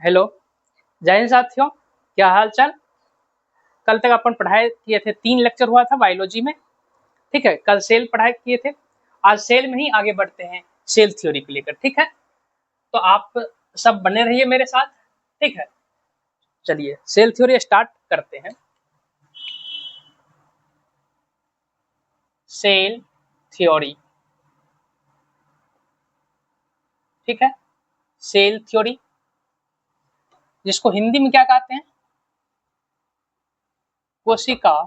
Hello. जय हिंद साथियों, क्या हाल चाल। कल तक अपन पढ़ाई किए थे, 3 लेक्चर हुआ था बायोलॉजी में। ठीक है, कल सेल पढ़ाई किए थे। आज सेल में ही आगे बढ़ते हैं, सेल थ्योरी को लेकर। ठीक है, तो आप सब बने रहिए मेरे साथ। ठीक है, चलिए सेल थ्योरी स्टार्ट करते हैं। सेल थ्योरी, ठीक है। सेल थ्योरी, जिसको हिंदी में क्या कहते हैं? कोशिका,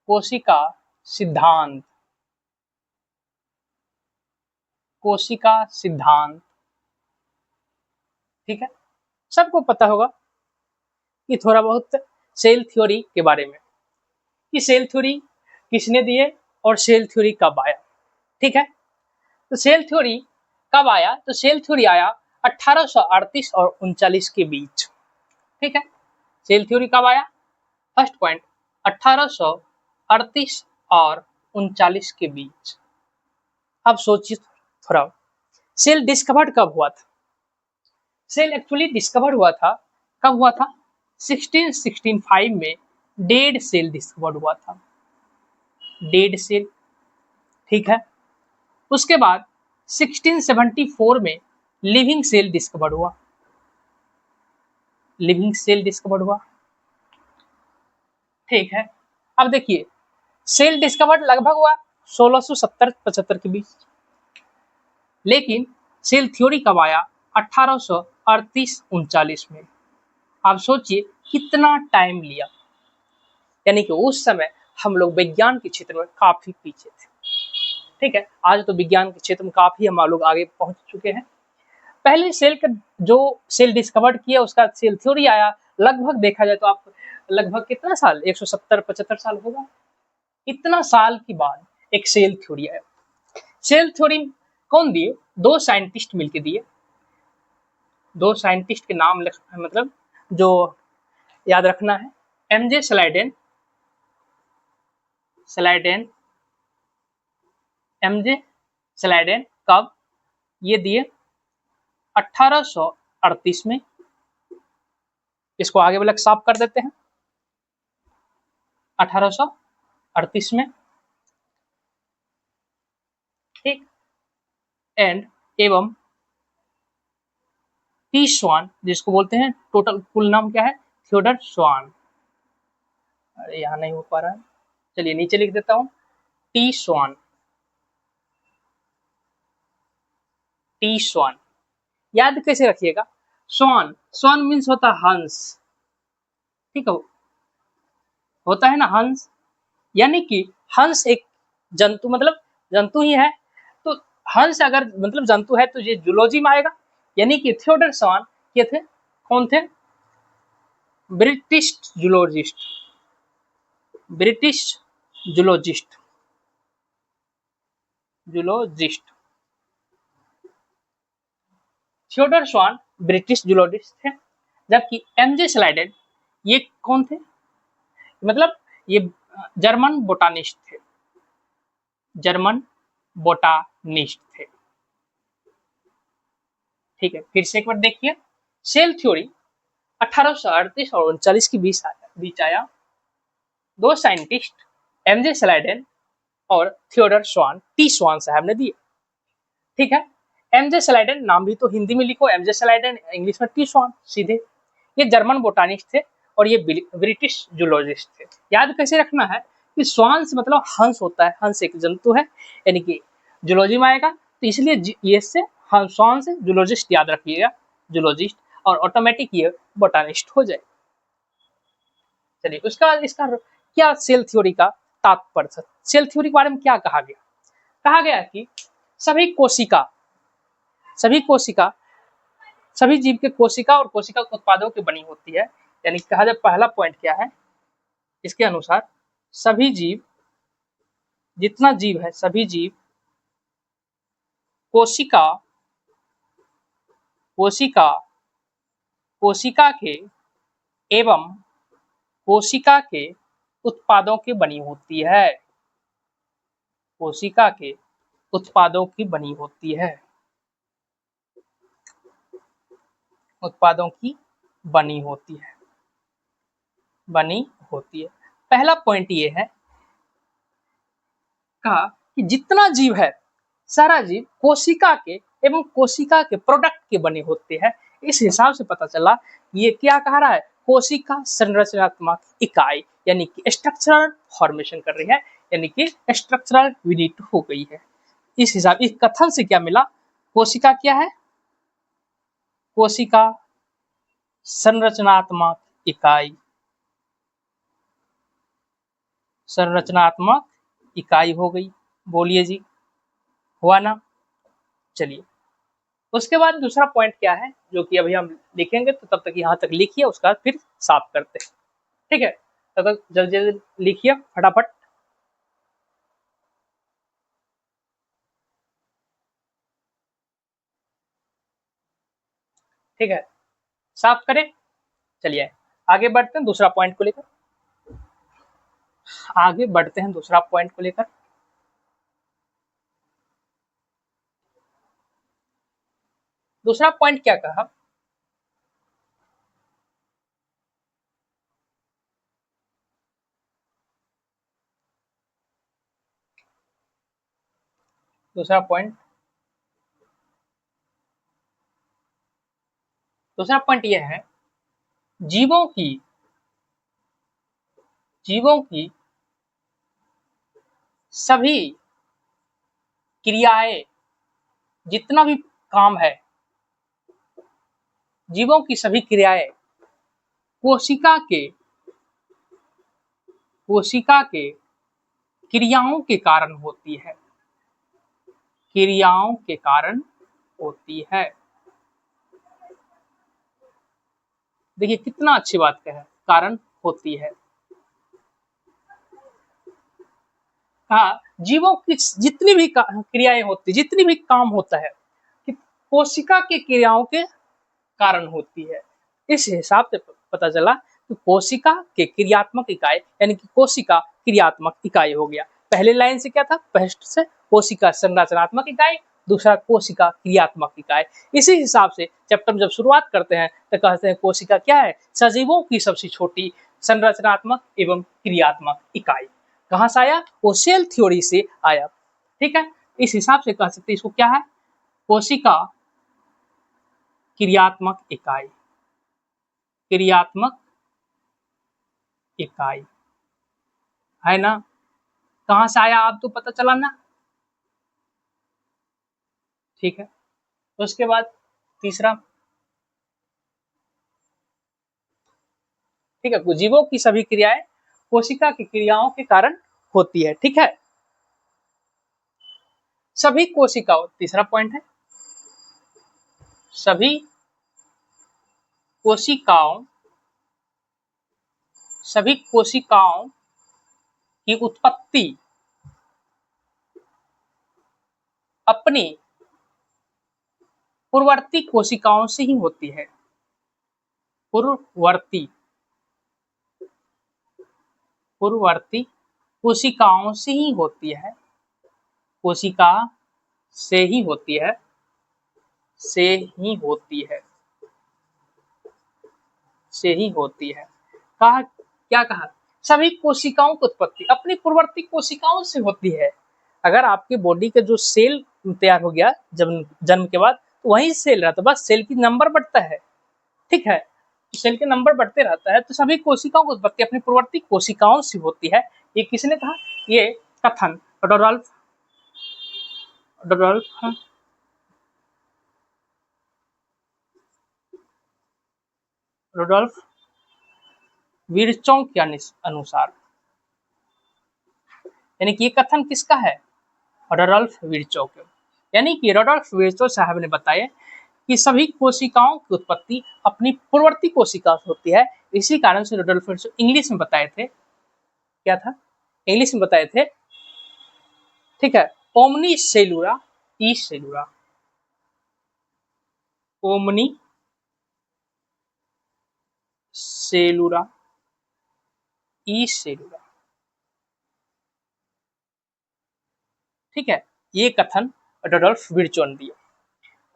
कोशिका सिद्धांत, कोशिका सिद्धांत। ठीक है, सबको पता होगा कि थोड़ा बहुत सेल थ्योरी के बारे में, कि सेल थ्योरी किसने दिए और सेल थ्योरी कब आया। ठीक है, तो सेल थ्योरी कब आया? तो सेल थ्योरी आया 1838 और 39 के बीच। ठीक है, सेल थ्योरी कब आया? फर्स्ट पॉइंट, 1838 और 39 के बीच। अब सोचिए थोड़ा, सेल डिस्कवर्ड कब हुआ था? सेल एक्चुअली डिस्कवर्ड हुआ था, कब हुआ था? 1665 में डेड सेल डिस्कवर्ड हुआ था, डेड सेल। ठीक है, उसके बाद 1674 में लिविंग सेल डिस्कवर्ड हुआ, लिविंग सेल डिस्कवर्ड हुआ। ठीक है, अब देखिए, सेल डिस्कवर्ड लगभग हुआ 1670-75 के बीच, लेकिन सेल थ्योरी कब आया? 1838-39 में। आप सोचिए कितना टाइम लिया, यानी कि उस समय हम लोग विज्ञान के क्षेत्र में काफी पीछे थे। ठीक है, आज तो विज्ञान के क्षेत्र में काफी हम लोग आगे पहुंच चुके हैं। पहले सेल का जो सेल डिस्कवर्ड किया उसका सेल थ्योरी आया, लगभग देखा जाए तो आप लगभग कितना साल, 170-75 साल होगा। इतना साल के बाद एक सेल थ्योरी आया। सेल थ्योरी कौन दिए? दो साइंटिस्ट मिलकर दिए। दो साइंटिस्ट के नाम मतलब जो याद रखना है, MJ Schleiden, Schleiden, MJ Schleiden. कब ये दिए? 1838 में। इसको आगे वाला साफ कर देते हैं, 1838 में। ठीक, एंड एवं टी स्वान, जिसको बोलते हैं, टोटल फुल नाम क्या है? थियोडर स्वान। अरे यहाँ नहीं हो पा रहा है, चलिए नीचे लिख देता हूँ, टी स्वान, टी स्वान। याद कैसे रखिएगा? स्वान, स्वान मीन्स होता है हंस। ठीक है, होता है ना हंस, यानी कि हंस एक जंतु, मतलब जंतु ही है। तो हंस अगर मतलब जंतु है तो ये जूलॉजी में आएगा। यानी कि थियोडर स्वान ये थे, कौन थे? British zoologist, British zoologist, zoologist. Theodore स्वान ब्रिटिश जूलॉजिस्ट थे, जबकि एमजे स्लाइडेन ये कौन थे? मतलब ये जर्मन बोटानिस्ट थे, जर्मन बोटानिस्ट थे। ठीक है, फिर से एक बार देखिए, सेल थ्योरी 1838 और 39 के बीच आया। दो साइंटिस्ट एमजे स्लाइडेन और थियोडर स्वान, टी स्वान साहब ने दिए। ठीक है, एमजे स्लाइडेन नाम भी तो हिंदी में लिखो, एमजे स्लाइडेन, इंग्लिश में टी स्वान सीधे। ये जर्मन बोटानिस्ट थे और ये ब्रिटिश जूलॉजिस्ट थे। याद कैसे रखना है कि स्वान से मतलब हंस होता है, हंस एक जंतु है, यानी कि जूलॉजी में आएगा, तो इसलिए ये से स्वान से जूलॉजिस्ट याद रखिएगा, जूलॉजिस्ट, और ऑटोमेटिक ये बोटानिस्ट हो जाए। चलिए, उसका इसका क्या सेल थ्योरी का तात्पर्य था? सेल थ्योरी के बारे में क्या कहा गया? कहा गया कि सभी कोशिका, सभी कोशिका, सभी जीव के कोशिका और कोशिका उत्पादों की बनी होती है। यानी कहा जाए पहला पॉइंट क्या है इसके अनुसार, सभी जीव, जितना जीव है सभी जीव कोशिका, कोशिका, कोशिका के एवं कोशिका के उत्पादों की बनी होती है, कोशिका के उत्पादों की बनी होती है। उत्पादों की बनी होती है, बनी होती है। पहला पॉइंट ये है कहा कि जितना जीव है सारा जीव कोशिका के एवं कोशिका के प्रोडक्ट के बने होते हैं। इस हिसाब से पता चला ये क्या कह रहा है, कोशिका संरचनात्मक इकाई यानी कि स्ट्रक्चरल फॉर्मेशन कर रही है, यानी कि स्ट्रक्चरल यूनिट हो गई है। इस हिसाब इस कथन से क्या मिला, कोशिका क्या है, कोशिका संरचनात्मक इकाई, संरचनात्मक इकाई हो गई। बोलिए जी, हुआ ना। चलिए उसके बाद दूसरा पॉइंट क्या है जो कि अभी हम लिखेंगे, तो तब तक यहाँ तक लिखिए, उसका फिर साफ करते हैं। ठीक है, तब तक जल्दी जल्दी लिखिए फटाफट। ठीक है, साफ करें। चलिए आगे बढ़ते हैं दूसरा पॉइंट को लेकर, आगे बढ़ते हैं दूसरा पॉइंट को लेकर। दूसरा पॉइंट क्या कहा, दूसरा पॉइंट, दूसरा पॉइंट यह है जीवों की, जीवों की सभी क्रियाएं, जितना भी काम है, जीवों की सभी क्रियाएं कोशिका के, कोशिका के क्रियाओं के कारण होती है, क्रियाओं के कारण होती है। देखिए कितना अच्छी बात है, कारण होती है। हाँ, जीवों की जितनी भी क्रियाएं होती, जितनी भी काम होता है कि कोशिका की क्रियाओं के कारण होती है। इस हिसाब से पता चला कि कोशिका के क्रियात्मक इकाई यानी कि कोशिका क्रियात्मक इकाई हो गया। पहले लाइन से क्या था, फर्स्ट से कोशिका संरचनात्मक इकाई, दूसरा कोशिका क्रियात्मक इकाई। इसी हिसाब से चैप्टर जब शुरुआत करते हैं तो कहते हैं कोशिका क्या है, सजीवों की सबसे छोटी संरचनात्मक एवं क्रियात्मक इकाई। कहाँ से आया, वो सेल थ्योरी से आया। ठीक है, इस हिसाब से कह सकते हैं इसको क्या है, कोशिका क्रियात्मक इकाई, क्रियात्मक इकाई है ना। कहाँ से आया आप तो पता चला ना। ठीक है, तो उसके बाद तीसरा, ठीक है, जीवों की सभी क्रियाएं कोशिका की क्रियाओं के कारण होती है। ठीक है, सभी कोशिकाओं, तीसरा पॉइंट है सभी कोशिकाओं, सभी कोशिकाओं की उत्पत्ति अपनी पूर्ववर्ती कोशिकाओं से ही होती है, पूर्ववर्ती, पूर्ववर्ती कोशिकाओं से ही होती है, कोशिका से ही होती है, से ही होती है, से ही होती है। कहा क्या कहा, सभी कोशिकाओं की उत्पत्ति अपनी पूर्ववर्ती कोशिकाओं से होती है। अगर आपके बॉडी का जो सेल तैयार हो गया जब जन्म के बाद, तो वही सेल रहता है, बस सेल की नंबर बढ़ता है। ठीक है, सेल के नंबर बढ़ते रहता है, तो सभी कोशिकाओं की उत्पत्ति अपनी पूर्ववर्ती कोशिकाओं से होती है। ये किसने कहा, ये कथन रोडोल्फ, रोडोल्फ रोडोल्फ विर्चों के अनुसार, यानी कि ये कथन किसका है, रोडोल्फ विर्चो के। यानी कि रोडोल्फ विर्चो साहब ने बताया कि सभी कोशिकाओं की उत्पत्ति अपनी पूर्ववर्ती कोशिका से होती है। इसी कारण से रोडोल्फ विर्चो इंग्लिश में बताए थे, क्या था, इंग्लिश में बताए थे। ठीक है, ओमनी सेलुरा ई सेलुरा, ओमनी सेलुरा ई सेलुरा। ठीक है, ये कथन रोडोल्फ विर्चो ने दिया,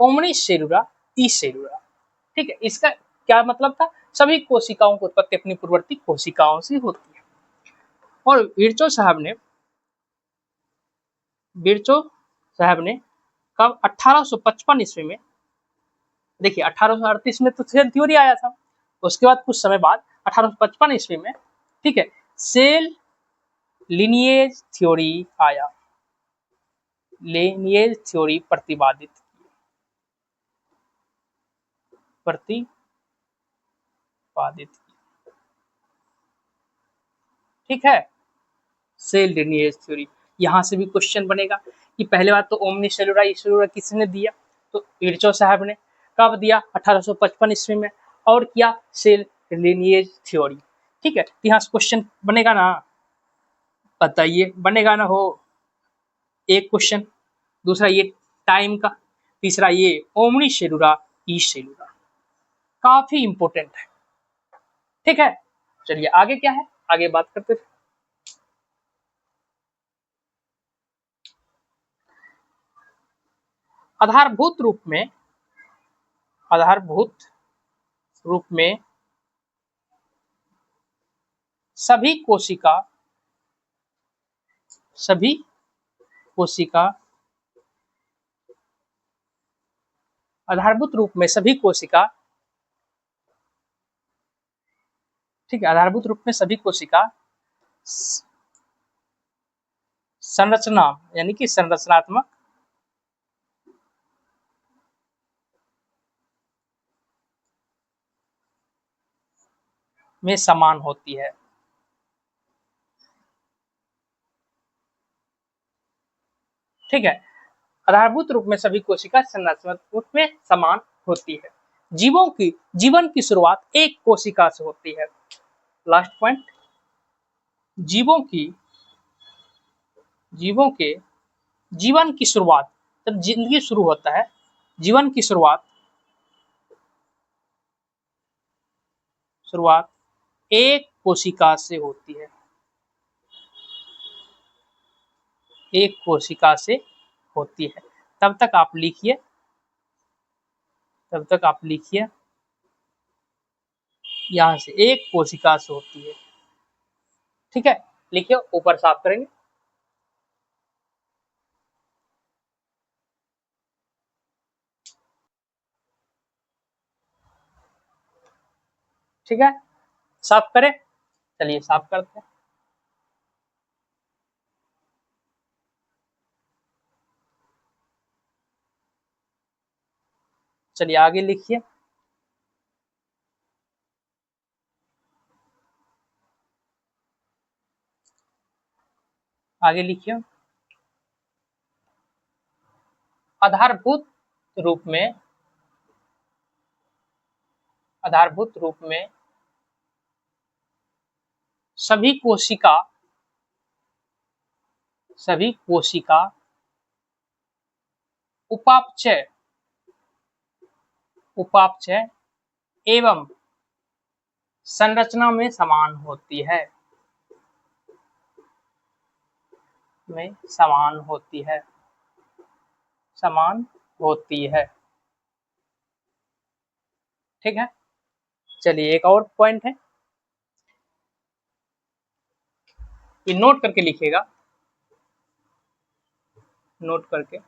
ओमनी सेलुरा ई सेलुरा। ठीक है, इसका क्या मतलब था, सभी कोशिकाओं की उत्पत्ति अपनी पूर्ववर्ती कोशिकाओं से होती है। और विर्चो साहब ने कब 1855 ईस्वी में, देखिए 1838 में तो सेल थ्योरी आया था, उसके बाद कुछ समय बाद 1855 ईस्वी में, ठीक है, सेल लिनिएज थ्योरी आया, लिनिएज थ्योरी प्रतिपादित, ठीक है, सेल लिनिएज थ्योरी। यहां से भी क्वेश्चन बनेगा कि पहले बात तो ओमनी सेलुलर किसने दिया, तो विर्चो साहब ने, कब दिया, 1855 ईस्वी में, और किया सेल लिनिएज थ्योरी, ठीक है। यहाँ से क्वेश्चन बनेगा ना, बताइए, बनेगा ना हो, एक क्वेश्चन, दूसरा ये टाइम का, तीसरा ये ओमनी सेलुलर ई सेलुलर, काफी इंपॉर्टेंट है, ठीक है। चलिए आगे क्या है, आगे बात करते थे। आधारभूत रूप में सभी कोशिका आधारभूत रूप में सभी कोशिका, ठीक है, आधारभूत रूप में सभी कोशिका संरचना यानी कि संरचनात्मक में समान होती है, ठीक है। आधारभूत रूप में सभी कोशिका संरचनात्मक रूप में समान होती है। जीवन की शुरुआत एक कोशिका से होती है। लास्ट पॉइंट, जीवन की शुरुआत, जब जिंदगी शुरू होता है, जीवन की शुरुआत एक कोशिका से होती है, एक कोशिका से होती है। तब तक आप लिखिए, यहां से एक कोशिका से होती है, ठीक है। लिखिए, ऊपर साफ करेंगे। ठीक है, साफ करें, चलिए साफ करते हैं। चलिए आगे लिखिए, आगे लिखिए। आधारभूत रूप में सभी कोशिका उपापचय एवं संरचना में समान होती है, समान होती है, ठीक है। चलिए एक और पॉइंट है, ये नोट करके लिखिएगा, नोट करके।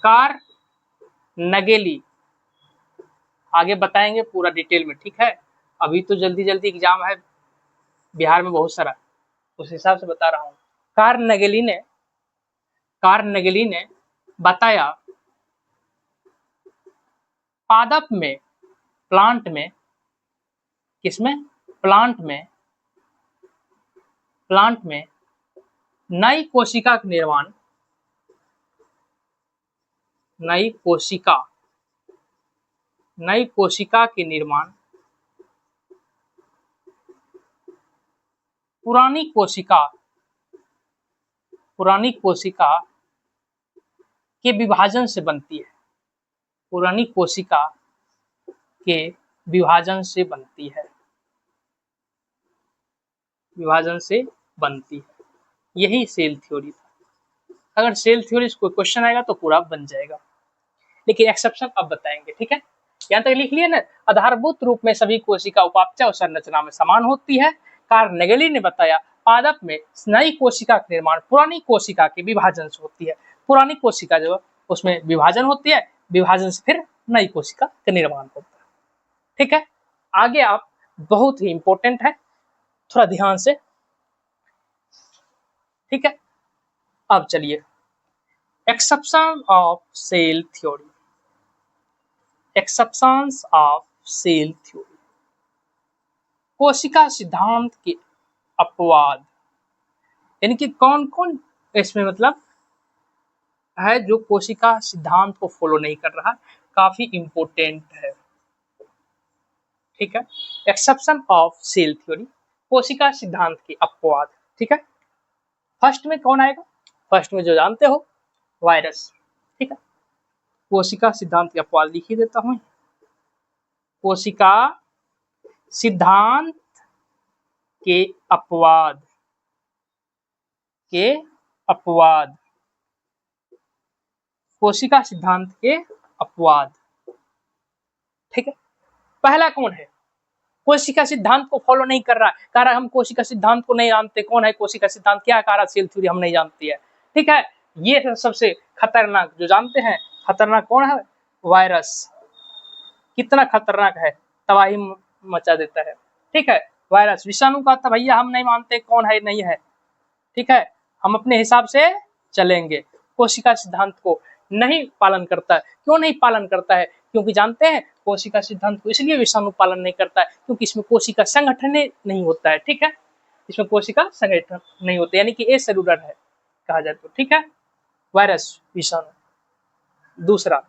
कार्नेगी, आगे बताएंगे पूरा डिटेल में, ठीक है। अभी तो जल्दी जल्दी एग्जाम है बिहार में बहुत सारा, उस हिसाब से बता रहा हूँ। कार्नेगी ने बताया, पादप में, प्लांट में, किसमें, प्लांट में नई कोशिका का निर्माण, नई कोशिका के निर्माण पुरानी कोशिका के विभाजन से बनती है, पुरानी कोशिका के विभाजन से बनती है, यही सेल थ्योरी था। अगर सेल थ्योरी से कोई क्वेश्चन आएगा तो पूरा बन जाएगा। लेकिन एक्सेप्शन अब बताएंगे, ठीक है। यहाँ तक लिख लिया ना। आधारभूत रूप में सभी कोशिका उपापचय और संरचना में समान होती है। कार्नेगली ने बताया पादप में नई कोशिका का निर्माण पुरानी कोशिका के विभाजन से होती है। पुरानी कोशिका जो उसमें विभाजन होती है, विभाजन से फिर नई कोशिका का निर्माण होता है, ठीक है। आगे आप बहुत ही इंपॉर्टेंट है, थोड़ा ध्यान से, ठीक है। अब चलिए exception of cell theory. Exceptions of cell theory, कोशिका सिद्धांत के अपवाद, यानी कि कौन कौन इसमें मतलब है जो कोशिका सिद्धांत को फॉलो नहीं कर रहा, काफी इंपॉर्टेंट है, ठीक है। एक्सेप्शन ऑफ सेल थ्योरी, कोशिका सिद्धांत के अपवाद, ठीक है। फर्स्ट में कौन आएगा? फर्स्ट में जो जानते हो, वायरस, ठीक है। कोशिका सिद्धांत के अपवाद लिख ही देता हूं। कोशिका सिद्धांत के अपवाद, के अपवाद, कोशिका सिद्धांत के अपवाद, ठीक है। पहला कौन है? कोशिका सिद्धांत को फॉलो नहीं कर रहा है, कह रहा है हम कोशिका सिद्धांत को नहीं जानते। कौन है कोशिका सिद्धांत? क्या कह रहा? सेल थ्योरी हम नहीं जानती है, ठीक है। ये सबसे खतरनाक जो जानते हैं, खतरनाक कौन है? वायरस। कितना खतरनाक है, तबाही मचा देता है, ठीक है। वायरस, विषाणु का तो भैया हम नहीं मानते कौन है नहीं है, ठीक है, हम अपने हिसाब से चलेंगे। कोशिका सिद्धांत को नहीं पालन करता है। क्यों नहीं पालन करता है? क्योंकि जानते हैं कोशिका सिद्धांत को इसलिए विषाणु पालन नहीं करता है क्योंकि इसमें कोशिका संगठन नहीं होता है, ठीक है। इसमें कोशिका संगठन नहीं होता, यानी कि ए सेलुलर है कहा जाए तो, ठीक है। वायरस, विषाणु। दूसरा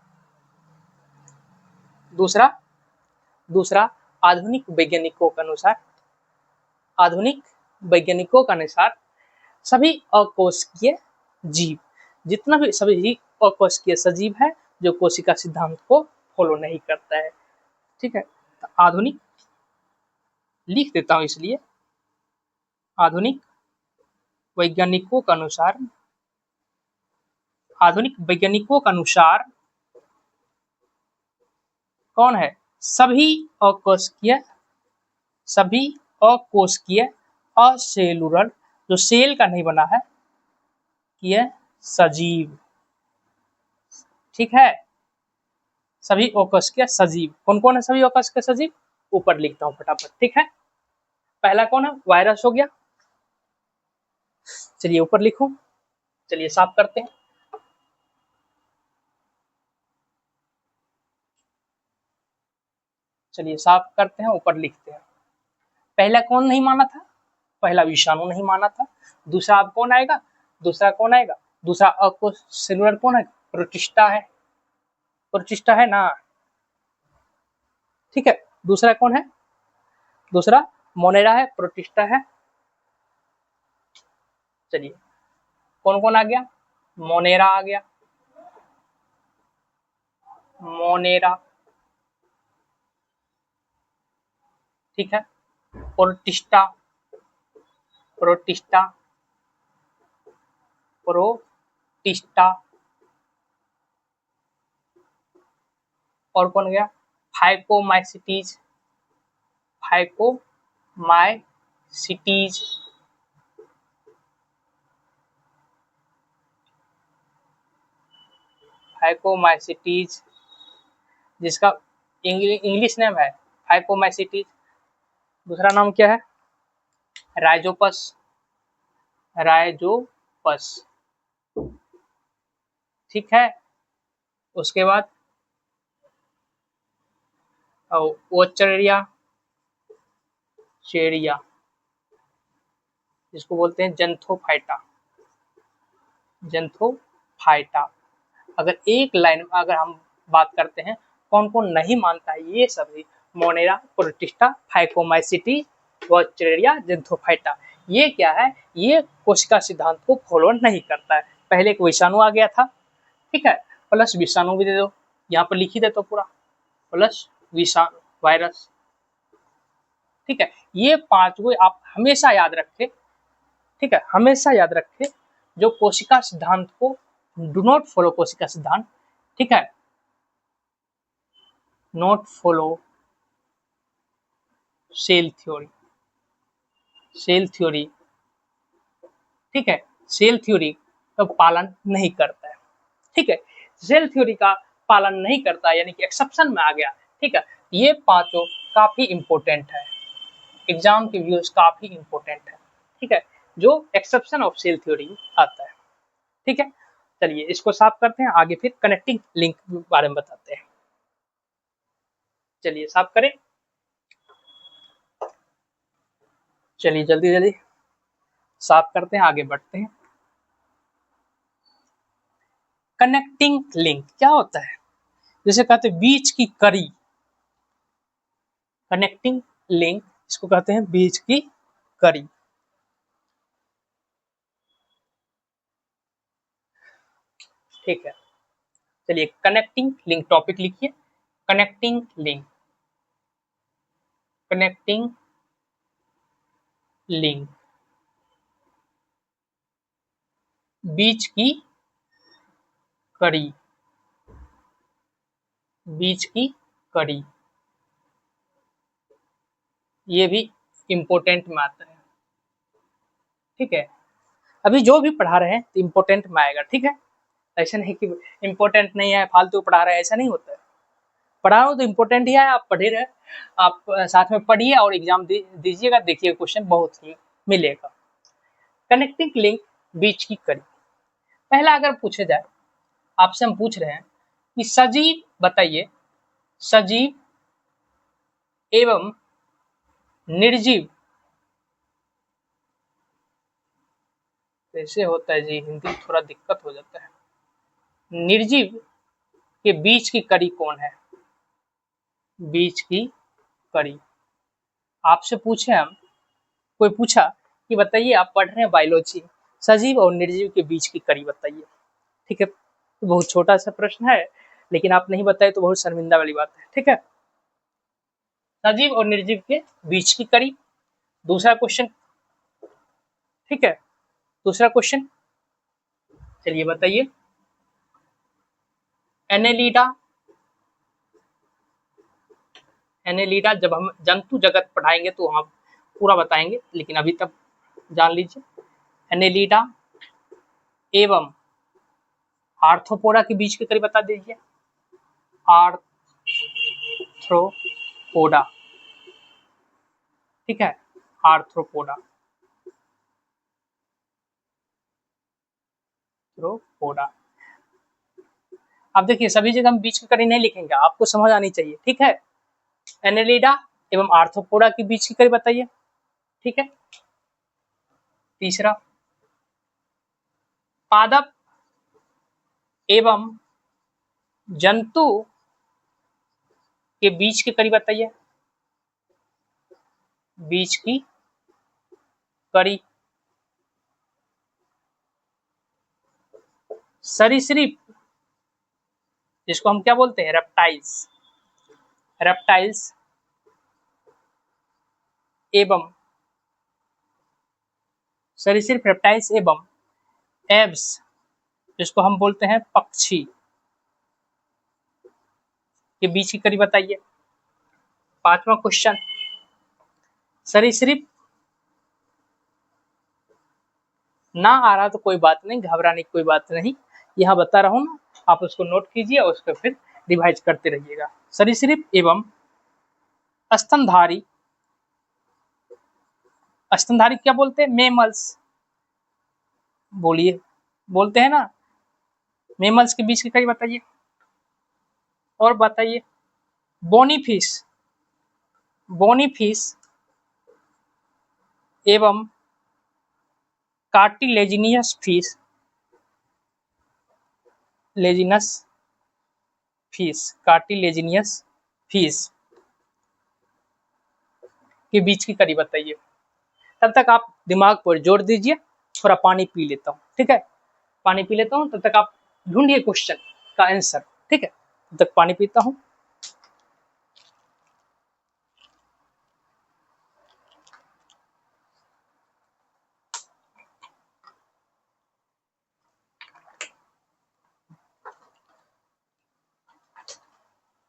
दूसरा दूसरा आधुनिक वैज्ञानिकों के अनुसार, आधुनिक वैज्ञानिकों के अनुसार सभी अकोशिकीय जीव, जितना भी सभी अकोशिकीय सजीव है जो कोशिका सिद्धांत को फॉलो नहीं करता है, ठीक है। तो आधुनिक लिख देता हूं, इसलिए आधुनिक वैज्ञानिकों के अनुसार, आधुनिक वैज्ञानिकों के अनुसार कौन है? सभी अकोशिकीय, सभी अकोशिकीय असेलुलर, जो सेल का नहीं बना है, ये सजीव, ठीक है। सभी अकोशिकीय सजीव कौन कौन है? सभी अकोशिकीय सजीव ऊपर लिखता हूं फटाफट, ठीक है। पहला कौन है? वायरस हो गया। चलिए ऊपर लिखूं, चलिए साफ करते हैं। चलिए साफ करते हैं, ऊपर लिखते हैं। पहला कौन नहीं माना था? पहला विषाणु नहीं माना था। दूसरा अब कौन आएगा? दूसरा कौन आएगा? दूसरा अकोसेलुलर कौन है? प्रोटिस्टा है, प्रोटिस्टा है ना, ठीक है। दूसरा कौन है? दूसरा मोनेरा है, प्रोटिस्टा है। चलिए कौन कौन आ गया? मोनेरा आ गया, मोनेरा, ठीक है। प्रोटिस्टा, प्रोटिस्टा, प्रोटिस्टा, और कौन गया? फाइकोमाइसिटीज, फाइकोमाइसिटीज, फाइकोमाइसिटीज, जिसका इंग्लिश नेम है फाइकोमाइसिटीज। दूसरा नाम क्या है? राइजोपस, राइजोपस, ठीक है। उसके बाद ओचरिया, चेरिया, जिसको बोलते हैं जेंथोफाइटा, जेंथोफाइटा। अगर एक लाइन में अगर हम बात करते हैं कौन कौन नहीं मानता है, ये सभी मोनेरा, प्रोटिस्टा, फाइकोमाइसिटी, वॉचरेरिया, जेंथोफाइटा। ये क्या है? ये कोशिका सिद्धांत को फॉलो नहीं करता है। पहले एक विषाणु आ गया था, ठीक है, प्लस विषाणु भी दे दो, यहाँ पर लिख ही दे तो पूरा, प्लस विषाणु, वायरस, ठीक है। ये पांचों आप हमेशा याद रखें, ठीक है, हमेशा याद रखें। जो कोशिका सिद्धांत को डू नॉट फॉलो कोशिका सिद्धांत, ठीक है, not follow cell theory, cell theory, ठीक है, सेल थ्योरी का पालन नहीं करता है, ठीक है, सेल थ्योरी का पालन नहीं करता यानी कि एक्सेप्शन में आ गया, ठीक है। ये पांचों काफी इंपॉर्टेंट है, एग्जाम के व्यूज काफी इंपॉर्टेंट है, ठीक है, जो एक्सेप्शन ऑफ सेल थ्योरी आता है, ठीक है। चलिए इसको साफ करते हैं, आगे फिर कनेक्टिंग लिंक के बारे में बताते हैं। चलिए साफ करें, चलिए जल्दी जल्दी साफ करते हैं, आगे बढ़ते हैं। कनेक्टिंग लिंक क्या होता है? जैसे कहते हैं बीच की कड़ी, कनेक्टिंग लिंक इसको कहते हैं बीच की कड़ी, ठीक है। चलिए कनेक्टिंग लिंक टॉपिक लिखिए, कनेक्टिंग लिंक, कनेक्टिंग लिंक, बीच की कड़ी, बीच की कड़ी, ये भी इम्पोर्टेंट में आता है, ठीक है। अभी जो भी पढ़ा रहे हैं इम्पोर्टेंट में आएगा, ठीक है। ऐसा नहीं कि इम्पोर्टेंट नहीं है फालतू पढ़ा रहे हैं, ऐसा नहीं होता है। पढ़ा रहा हूँ तो इम्पोर्टेंट ही है, आप पढ़े रहे, आप साथ में पढ़िए और एग्जाम दीजिएगा, देखिए क्वेश्चन बहुत ही मिलेगा। कनेक्टिंग लिंक, बीच की कड़ी। पहला अगर पूछे जाए, आपसे हम पूछ रहे हैं कि सजीव बताइए, सजीव एवं निर्जीव, कैसे होता है जी, हिंदी थोड़ा दिक्कत हो जाता है। निर्जीव के बीच की कड़ी कौन है? बीच की कड़ी आपसे पूछे हम, कोई पूछा कि बताइए आप पढ़ रहे हैं बायोलॉजी, सजीव और निर्जीव के बीच की कड़ी बताइए, ठीक है। तो बहुत छोटा सा प्रश्न है, लेकिन आप नहीं बताए तो बहुत शर्मिंदा वाली बात है, ठीक है। सजीव और निर्जीव के बीच की कड़ी। दूसरा क्वेश्चन, ठीक है, दूसरा क्वेश्चन, चलिए बताइए, एनेलिडा, एनेलिडा जब हम जंतु जगत पढ़ाएंगे तो हम पूरा बताएंगे, लेकिन अभी तक जान लीजिए, एनेलिडा एवं आर्थ्रोपोडा के बीच की कड़ी बता दीजिए, आर्थ्रोपोडा, ठीक है, आर्थ्रोपोडा, आर्थ्रोपोडा। अब देखिए सभी जगह हम बीच की कड़ी नहीं लिखेंगे, आपको समझ आनी चाहिए, ठीक है। एनेलिडा एवं आर्थ्रोपोडा के बीच की कड़ी बताइए, ठीक है। तीसरा, पादप एवं जंतु के बीच की कड़ी बताइए, बीच की कड़ी। सरीसृप, जिसको हम क्या बोलते हैं, रेप्टाइल्स, रेप्टाइल्स एवं सरीसृप, रेप्टाइल्स एवं एब्स, जिसको हम बोलते हैं पक्षी, के बीच की कड़ी बताइए। पांचवा क्वेश्चन, सरीसृप ना आ रहा तो कोई बात नहीं, घबराने की कोई बात नहीं, यहाँ बता रहा हूँ ना, आप उसको नोट कीजिए और उसको फिर रिवाइज करते रहिएगा। सरीसृप एवं स्तनधारी, स्तनधारी क्या बोलते हैं, मेमल्स, बोलिए, बोलते हैं ना, मेमल्स के बीच की कड़ी बताइए। और बताइए, बोनीफिश, बोनीफिश एवं कार्टिलेजिनियस फिश, लेजिनस फिश, कार्टिलेजिनियस फिश के बीच की कड़ी बताइए। तब तक आप दिमाग पर जोर दीजिए, थोड़ा पानी पी लेता हूँ, ठीक है, पानी पी लेता हूँ, तब तक आप ढूंढिए क्वेश्चन का आंसर, ठीक है, तब तक पानी पीता हूँ।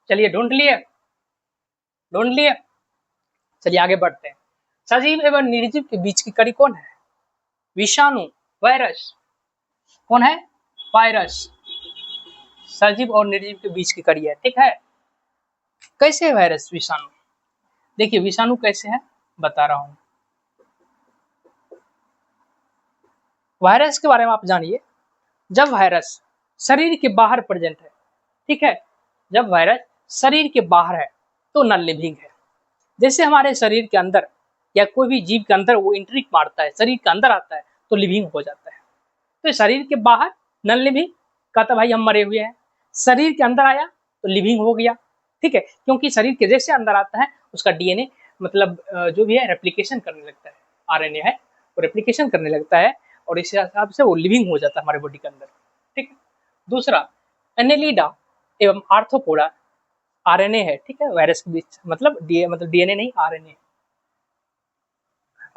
चलिए ढूंढ लिए, ढूंढ लिए। चलिए आगे बढ़ते हैं। सजीव एवं निर्जीव के बीच की कड़ी कौन है? विषाणु, वायरस। कौन है? वायरस। सजीव और निर्जीव के बीच की कड़ी है, ठीक है। कैसे है वायरस, विषाणु? देखिए विषाणु कैसे है बता रहा हूं। वायरस के बारे में आप जानिए। जब वायरस शरीर के बाहर प्रेजेंट है, ठीक है, जब वायरस शरीर के बाहर है तो नॉन लिविंग है। जैसे हमारे शरीर के अंदर या कोई भी जीव के अंदर वो एंट्री मारता है, शरीर के अंदर आता है तो लिविंग हो जाता है। तो शरीर के बाहर नॉन लिविंग, कहता भाई हम मरे हुए हैं। शरीर के अंदर आया तो लिविंग हो गया, ठीक है, क्योंकि शरीर के जैसे अंदर आता है उसका डीएनए मतलब जो भी है रेप्लिकेशन करने लगता है, आरएनए है वो रेप्लिकेशन करने लगता है और इस हिसाब से वो लिविंग हो जाता है हमारे बॉडी के अंदर, ठीक है। दूसरा, एनेलिडा एवं आर्थ्रोपोडा आरएनए है, ठीक है, वायरस के बीच मतलब डीएनए नहीं, आरएनए।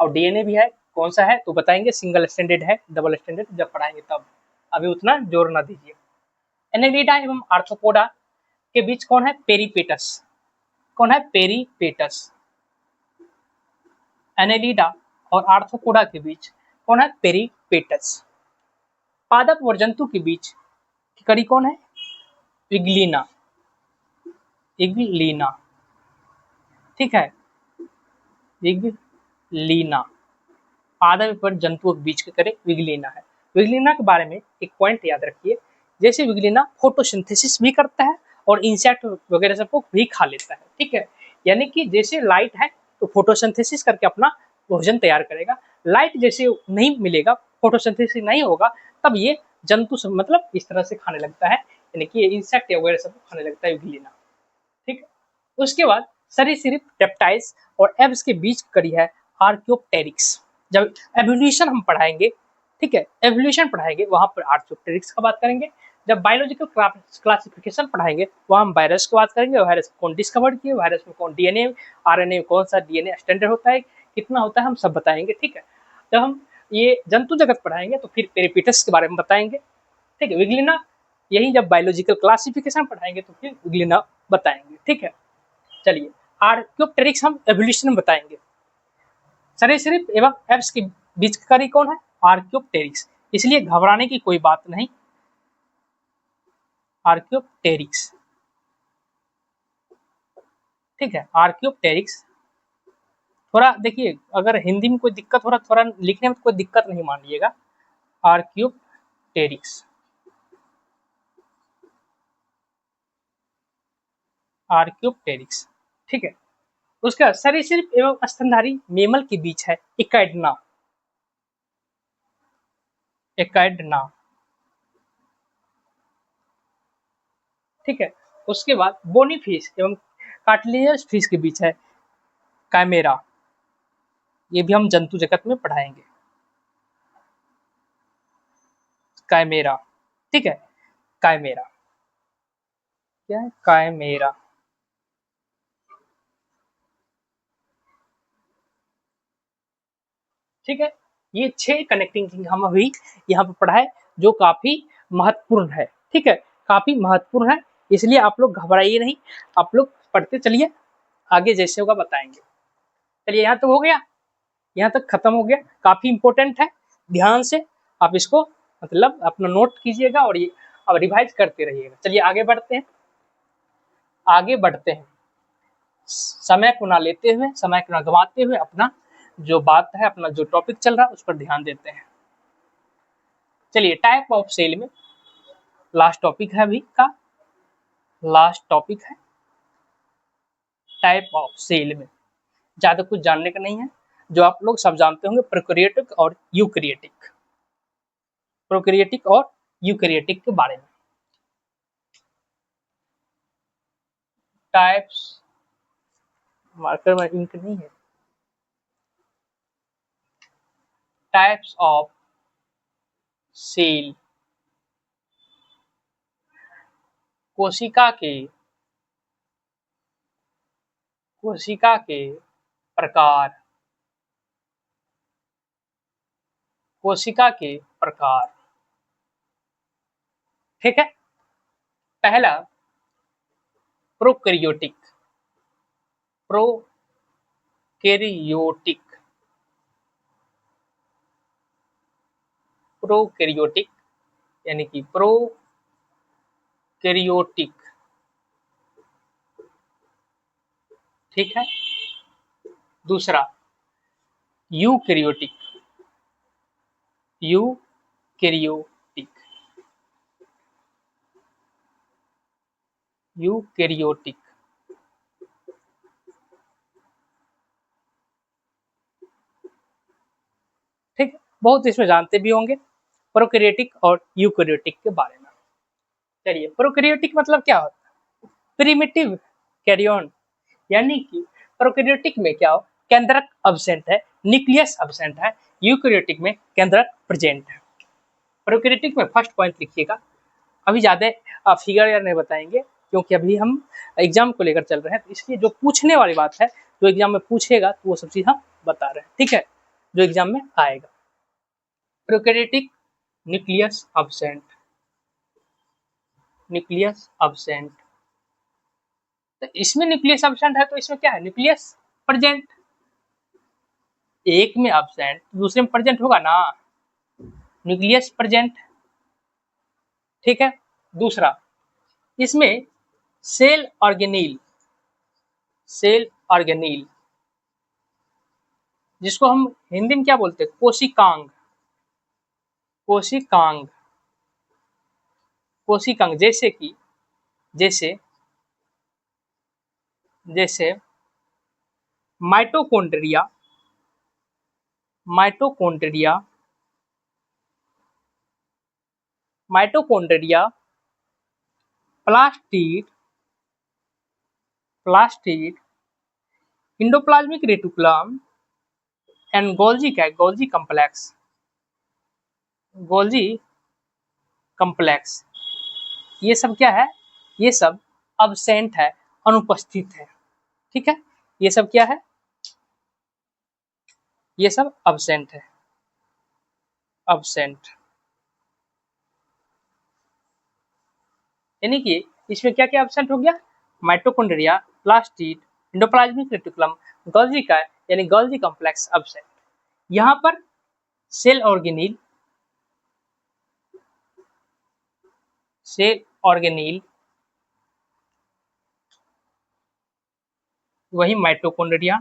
और डीएनए भी है, कौन सा है तो बताएंगे, सिंगल स्टैंडर्ड है, डबल स्टैंडर्ड जब पढ़ाएंगे तब, अभी उतना जोर ना दीजिए। एनेलिडा एवं आर्थ्रोपोडा के बीच कौन है? पेरीपेटस। कौन है? पेरीपेटस। एनेलिडा और आर्थ्रोपोडा के बीच कौन है? पेरीपेटस। पादप और जंतु के बीच की कड़ी कौन है? विग्लिना। विग्लिना, ठीक है, विग्लिना। पादप और जंतुओं के बीच की कड़ी विग्लिना है। विग्लिना के बारे में एक पॉइंट याद रखिए, जैसे विग्लिना फोटोसिंथेसिस भी करता है और इंसेक्ट वगैरह सबको भी खा लेता है, ठीक है। यानी कि जैसे लाइट है तो फोटोसिंथेसिस करके अपना भोजन तैयार करेगा, लाइट जैसे नहीं मिलेगा, फोटोसिंथेसिस नहीं होगा, तब ये जंतु सब मतलब इस तरह से खाने लगता है, यानी कि इंसेक्ट वगैरह सब खाने लगता है विग्लिना, ठीक है। उसके बाद सरीसृप, रेप्टाइल्स और एब्स के बीच कड़ी है आर्क्योप्टेरिक्स। जब एवोल्यूशन हम पढ़ाएंगे, ठीक है, एवोल्यूशन पढ़ाएंगे वहां पर आर्क्योप्टेरिक्स का बात करेंगे। जब बायोलॉजिकल क्लासिफिकेशन पढ़ाएंगे वहां हम वायरस की बात करेंगे, वायरस कौन डिस्कवर किए, वायरस में कौन डीएनए, आरएनए में कौन सा डीएनए स्टैंडर्ड होता है, कितना होता है, हम सब बताएंगे, ठीक है। जब हम ये जंतु जगत पढ़ाएंगे तो फिर पेरिपेटस के बारे में बताएंगे, ठीक है। विग्लिना यही जब बायोलॉजिकल क्लासिफिकेशन पढ़ाएंगे तो फिर विग्लिना बताएंगे, ठीक है। चलिए आर्क्योप्टेरिक्स हम एवोल्यूशन में बताएंगे। सरीसृप एवं एप्स के बीच का कड़ी कौन है? आर्क्योप्टेरिक्स। इसलिए घबराने की कोई बात नहीं, आर्क्योप्टेरिक्स, ठीक है, आर्क्योप्टेरिक्स। थोड़ा देखिए अगर हिंदी में कोई दिक्कत हो रहा, थोड़ा लिखने में कोई दिक्कत नहीं मानिएगा, आर्क्योप्टेरिक्स, आर्क्योप्टेरिक्स, ठीक है। उसका सरीसृप एवं स्तनधारी मेमल के बीच है इकाइडना, इकाइडना, ठीक है। उसके बाद बोनी फिश एवं कार्टिलेजियस फिश के बीच है कैमेरा, ये भी हम जंतु जगत में पढ़ाएंगे, कैमेरा, ठीक है, कैमेरा, क्या है? कैमेरा, ठीक है। ये 6 कनेक्टिंग लिंक हम अभी यहाँ पे पढ़ाए जो काफी महत्वपूर्ण है, ठीक है, काफी महत्वपूर्ण है, इसलिए आप लोग घबराइए नहीं, आप लोग पढ़ते चलिए, आगे जैसे होगा बताएंगे। चलिए यहाँ तक हो गया, यहाँ तक खत्म हो गया, काफी इंपॉर्टेंट है, ध्यान से आप इसको मतलब अपना नोट कीजिएगा और ये अब रिवाइज करते रहिएगा। चलिए आगे बढ़ते हैं, आगे बढ़ते हैं, समय को ना लेते हुए, समय को ना गंवाते हुए अपना जो बात है, अपना जो टॉपिक चल रहा है उस पर ध्यान देते हैं। चलिए टाइप ऑफ सेल में लास्ट टॉपिक है, अभी का लास्ट टॉपिक है टाइप ऑफ सेल में, ज्यादा कुछ जानने का नहीं है, जो आप लोग सब जानते होंगे, प्रोकैरियोटिक और यूकैरियोटिक, प्रोकैरियोटिक और यूकैरियोटिक के बारे में। टाइप्स, मार्कर में इंक नहीं है, टाइप्स ऑफ सेल, कोशिका के, कोशिका के प्रकार, कोशिका के प्रकार, ठीक है। पहला प्रोकैरियोटिक, प्रोकैरियोटिक, प्रोकैरियोटिक यानी कि प्रोकैरियोटिक, ठीक है। दूसरा यूकैरियोटिक, यूकैरियोटिक, यूकैरियोटिक, ठीक। बहुत इसमें जानते भी होंगे प्रोकैरियोटिक और यूकैरियोटिक के बारे में। चलिए, प्रोकैरियोटिक मतलब क्या होता है? प्रिमिटिव कैरियन, यानी कि प्रोकैरियोटिक में क्या हो, केंद्रक अब्सेंट है, न्यूक्लियस अब्सेंट है। यूकैरियोटिक में केंद्रक प्रेजेंट है। प्रोकैरियोटिक में फर्स्ट पॉइंट लिखिएगा, अभी ज्यादा फिगर या नहीं बताएंगे क्योंकि अभी हम एग्जाम को लेकर चल रहे हैं, तो इसलिए जो पूछने वाली बात है, जो एग्जाम में पूछेगा तो वो सब चीज हम बता रहे हैं, ठीक है, जो एग्जाम में आएगा। Prokaryotic nucleus absent, nucleus absent, तो इसमें न्यूक्लियस अब्सेंट है तो इसमें क्या है, न्यूक्लियस प्रेजेंट। एक में अब्सेंट दूसरे में प्रेजेंट होगा ना, न्यूक्लियस प्रेजेंट, ठीक है। दूसरा, इसमें सेल ऑर्गेनील, सेल ऑर्गेनील जिसको हम हिंदी में क्या बोलते हैं, कोशिकांग, कोशिकांग, कोशिकांग, जैसे कि जैसे जैसे mitochondria, mitochondria, mitochondria, plastid, plastid, endoplasmic reticulum and Golgi, क्या है, गोल्जी कम्प्लेक्स, गोल्जी कम्प्लेक्स, ये सब क्या है, ये सब अब्सेंट है, अनुपस्थित है, ठीक है। ये सब क्या है, ये सब अब्सेंट है, अब्सेंट, यानी कि इसमें क्या क्या अब्सेंट हो गया, mitochondria, plastid, endoplasmic reticulum, Golgi का यानी गोल्जी कॉम्प्लेक्स अब्सेंट। यहाँ पर सेल ऑर्गेनील, सेल ऑर्गेनील वही mitochondria,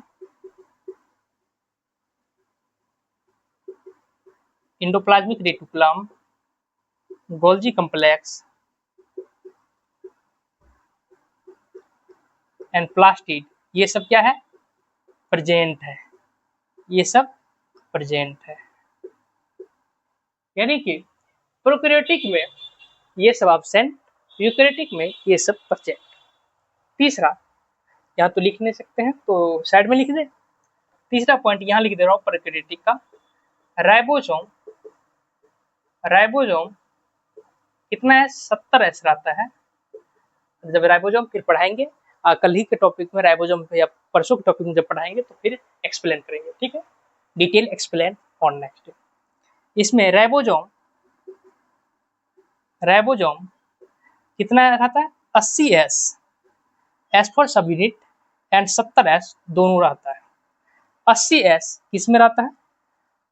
endoplasmic reticulum, Golgi complex and plastid, ये सब क्या है, प्रेजेंट है, ये सब प्रेजेंट है, यानी कि प्रोकैरियोटिक में ये सब एब्सेंट, यूकैरियोटिक में ये सब प्रेजेंट। तीसरा, यहाँ तो लिख नहीं सकते हैं तो साइड में लिख दे, तीसरा पॉइंट यहाँ लिख दे रहा हूँ प्रोकैरियोटिक का, राइबोसोम, राइबोसोम कितना है, 70 एस रहता है। जब राइबोसोम फिर पढ़ाएंगे, कल ही के टॉपिक में राइबोसोम या परसों के टॉपिक में जब पढ़ाएंगे तो फिर एक्सप्लेन करेंगे, ठीक है, डिटेल एक्सप्लेन ऑन नेक्स्ट। इसमें राइबोसोम, राइबोसोम कितना रहता है, 80 एस, एस फॉर सब यूनिट एंड 70 एस दोनों रहता है। 80 एस किस में रहता है,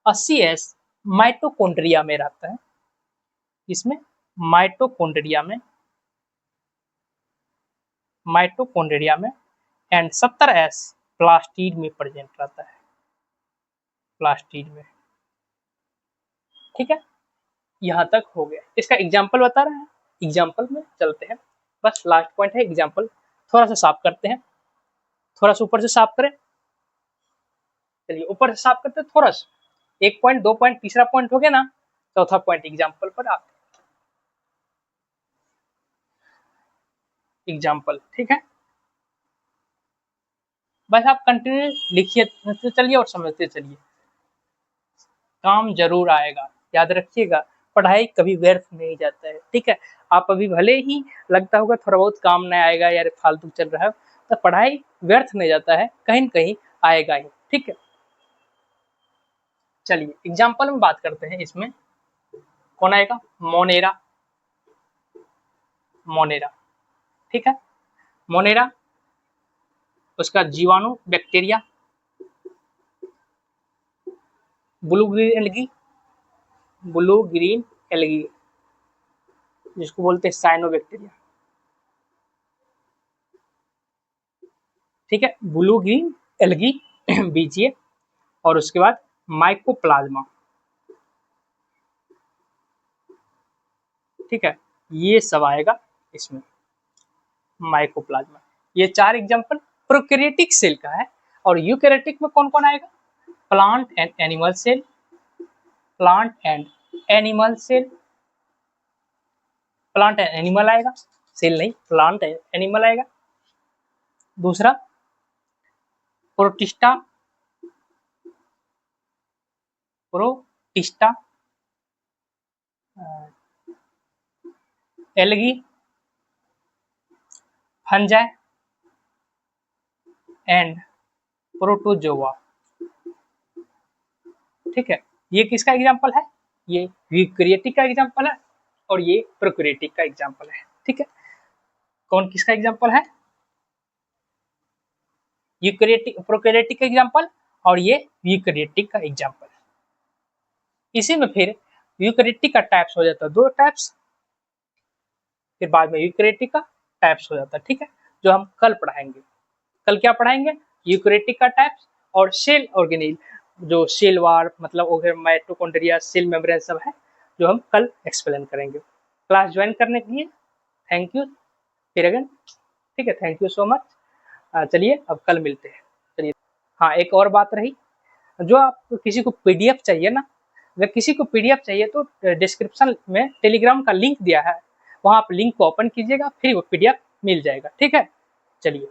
80 एस माइटोकॉन्ड्रिया में रहता है, इसमें माइटोकॉन्ड्रिया में, माइटोकॉन्ड्रिया में, एंड 70 एस प्लास्टिड में प्रेजेंट रहता है, प्लास्टिड में, ठीक है। यहाँ तक हो गया, इसका एग्जाम्पल बता रहे हैं, एग्जाम्पल में चलते हैं, बस लास्ट पॉइंट है एग्जाम्पल, थोड़ा सा साफ करते हैं, थोड़ा सा ऊपर से साफ करें, चलिए ऊपर से साफ करते हैं थोड़ा सा, 1 पॉइंट 2 पॉइंट, तीसरा पॉइंट हो गया ना, चौथा पॉइंट एग्जाम्पल पर आते हैं, एग्जाम्पल, ठीक है। बस आप कंटिन्यू लिखिए चलिए और समझते चलिए, काम जरूर आएगा, याद रखिएगा, पढ़ाई कभी व्यर्थ नहीं जाता है, ठीक है। आप अभी भले ही लगता होगा थोड़ा बहुत काम नहीं आएगा यार फालतू चल रहा है, तो पढ़ाई व्यर्थ नहीं जाता है, कहीं न कहीं आएगा ही, ठीक है। चलिए एग्जाम्पल में बात करते हैं, इसमें कौन आएगा, मोनेरा, मोनेरा, ठीक है, मोनेरा उसका जीवाणु bacteria, blue green algae, blue green algae जिसको बोलते हैं साइनोबैक्टीरिया, ठीक है, ब्लू ग्रीन एल्गी बीजिए, और उसके बाद माइकोप्लाज्मा, ठीक है, ये सब आएगा इसमें माइकोप्लाज्मा। ये 4 एग्जांपल प्रोकैरियोटिक सेल का है। और यूकैरियोटिक में कौन कौन आएगा? Plant and animal cell, plant and animal cell, plant and animal आएगा, सेल नहीं, प्लांट एंड एनिमल आएगा। दूसरा Protista, Protista, algae, fungi and protozoa, ठीक है। ये किसका एग्जांपल है? ये यूकैरियोटिक का एग्जांपल है और ये प्रोकैरियोटिक का एग्जांपल है, ठीक है। कौन किसका एग्जांपल है? यूकैरियोटिक, प्रोकैरियोटिक का एग्जांपल, और ये यूकैरियोटिक का एग्जांपल। इसी में फिर यूकैरियोटिक का टाइप्स हो जाता है 2 टाइप्स, फिर बाद में यूकैरियोटिक का टाइप्स हो जाता है, ठीक है, जो हम कल पढ़ाएंगे। कल क्या पढ़ाएंगे? यूकैरियोटिक का टाइप्स और सेल ऑर्गेनेल, जो सेल वार मतलब माइटोकॉन्ड्रिया, सेल मेम्ब्रेन सब है, जो हम कल एक्सप्लेन करेंगे। क्लास ज्वाइन करने के लिए थैंक यू फिर अगेन, ठीक है, थैंक यू सो मच। चलिए अब कल मिलते हैं। चलिए, हाँ एक और बात रही, जो आप किसी को पीडीएफ चाहिए ना, अगर किसी को पीडीएफ चाहिए तो डिस्क्रिप्शन में टेलीग्राम का लिंक दिया है, वहाँ आप लिंक को ओपन कीजिएगा, फिर वो पीडीएफ मिल जाएगा, ठीक है। चलिए।